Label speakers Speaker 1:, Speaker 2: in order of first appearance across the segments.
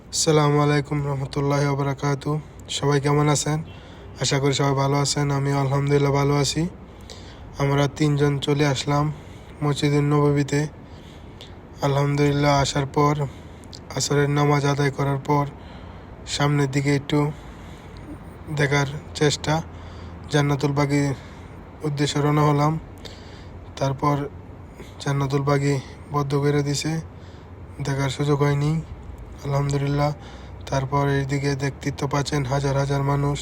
Speaker 1: আসসালামু আলাইকুম রহমতুল্লাহি ওয়া বারাকাতু। সবাই কেমন আছেন? আশা করি সবাই ভালো আছেন। আমি আলহামদুলিল্লাহ ভালো আছি। আমরা তিনজন চলে আসলাম মসজিদুন নববীতে। আলহামদুলিল্লাহ আসার পর আসরের নামাজ আদায় করার পর সামনের দিকে একটু দেখার চেষ্টা, জান্নাতুল বাগীর উদ্দেশ্যে রওনা হলাম। তারপর জান্নাতুল বাগী বদ্ধ করে দিছে, দেখার সুযোগ হয়নি আলহামদুলিল্লাহ। তারপর এইদিকে দেখতে তো পাচ্ছেন হাজার হাজার মানুষ,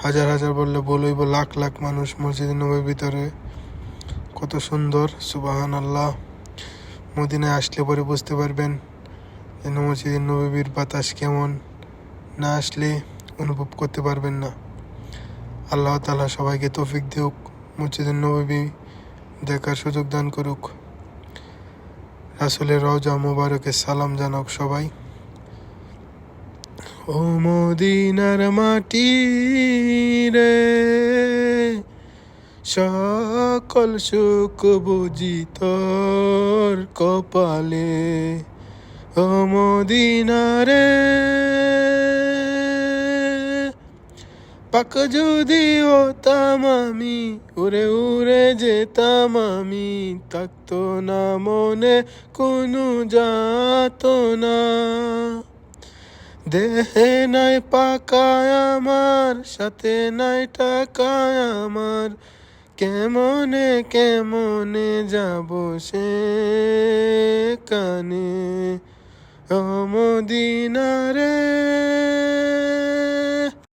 Speaker 1: হাজার হাজার বললে ভুল হইব, লাখ লাখ মানুষ মসজিদে নবীর ভিতরে। কত সুন্দর, সুবহান আল্লাহ। মদিনায় আসলে পরে বুঝতে পারবেন যে মসজিদে নবীর বাতাস কেমন, না আসলে অনুভব করতে পারবেন না। আল্লাহ তাআলা সবাইকে তৌফিক দিউক, মসজিদে নবী দেখার সুযোগ দান করুক। রাসূলের রওজা মুবারকে সালাম জানাক সবাই। ও মদিনার মাটি রে, সকল সুখ বুঝি তোর কপালে। ও মদিনা রে, পাক যদি হতাম আমি, উড়ে উড়ে যেতাম আমি, থাকতো না মনে কোনো যাতনা। দেহে নাই পাকায় আমার, সাথে নাই টাকায় আমার, কেমনে কেমনে যাব সে কানে। ও মদিনা রে।